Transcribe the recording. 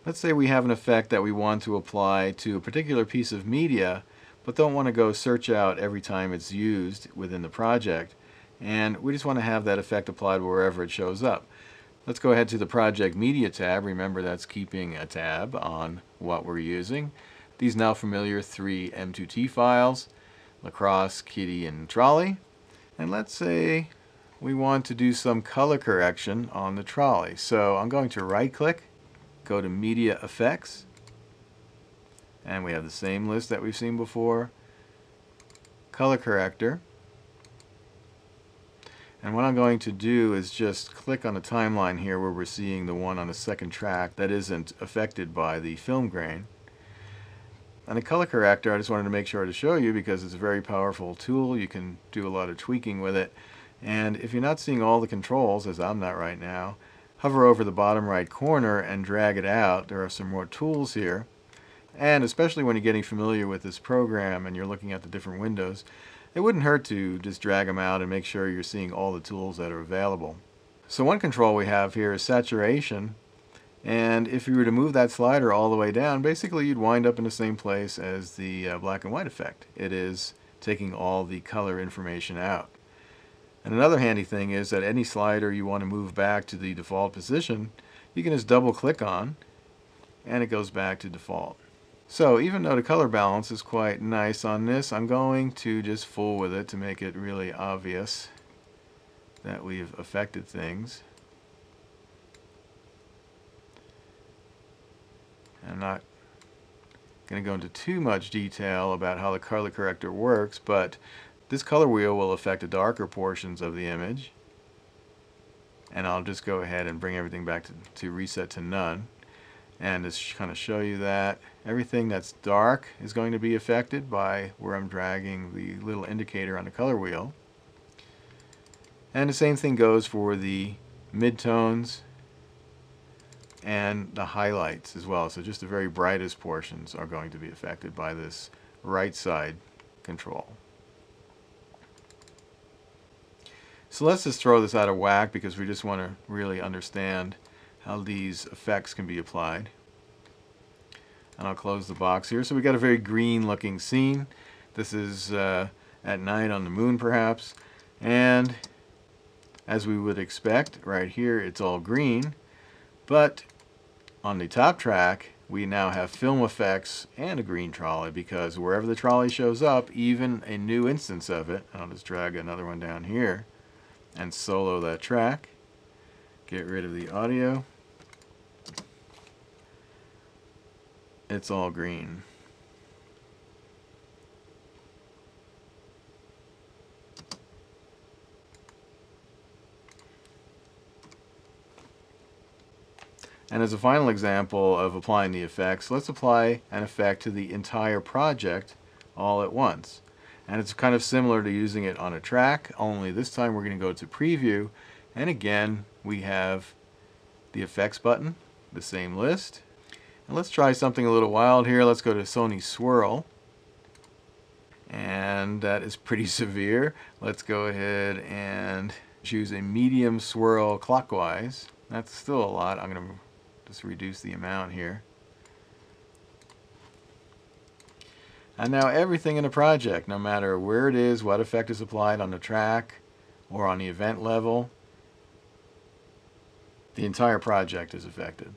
Let's say we have an effect that we want to apply to a particular piece of media, but don't want to go search out every time it's used within the project, and we just want to have that effect applied wherever it shows up. Let's go ahead to the Project Media tab. Remember, that's keeping a tab on what we're using. These now familiar 3 M2T files, lacrosse, kitty, and trolley. And let's say we want to do some color correction on the trolley. So I'm going to right click, go to Media Effects, and we have the same list that we've seen before, Color Corrector. And what I'm going to do is just click on the timeline here where we're seeing the one on the second track that isn't affected by the film grain. And the color corrector, I just wanted to make sure to show you because it's a very powerful tool. You can do a lot of tweaking with it. And if you're not seeing all the controls, as I'm not right now, hover over the bottom right corner and drag it out. There are some more tools here. And especially when you're getting familiar with this program and you're looking at the different windows, it wouldn't hurt to just drag them out and make sure you're seeing all the tools that are available. So one control we have here is saturation, and if you were to move that slider all the way down, basically you'd wind up in the same place as the black and white effect. It is taking all the color information out. And another handy thing is that any slider you want to move back to the default position, you can just double click on and it goes back to default. So even though the color balance is quite nice on this, I'm going to just fool with it to make it really obvious that we've affected things. I'm not going to go into too much detail about how the color corrector works, but this color wheel will affect the darker portions of the image. And I'll just go ahead and bring everything back to reset to none. And just kind of show you that everything that's dark is going to be affected by where I'm dragging the little indicator on the color wheel. And the same thing goes for the midtones and the highlights as well. So just the very brightest portions are going to be affected by this right side control. So let's just throw this out of whack because we just want to really understand how these effects can be applied. And I'll close the box here. So we got a very green looking scene. This is at night on the moon perhaps. And as we would expect, right here it's all green. But on the top track we now have film effects and a green trolley because wherever the trolley shows up, even a new instance of it, I'll just drag another one down here and solo that track. Get rid of the audio. It's all green. And as a final example of applying the effects, let's apply an effect to the entire project all at once. And it's kind of similar to using it on a track, only this time we're going to go to preview, and again we have the effects button, the same list. And let's try something a little wild here. Let's go to Sony Swirl, and that is pretty severe. Let's go ahead and choose a medium swirl clockwise. That's still a lot. I'm going to just reduce the amount here. And now everything in the project, no matter where it is, what effect is applied on the track or on the event level, the entire project is affected.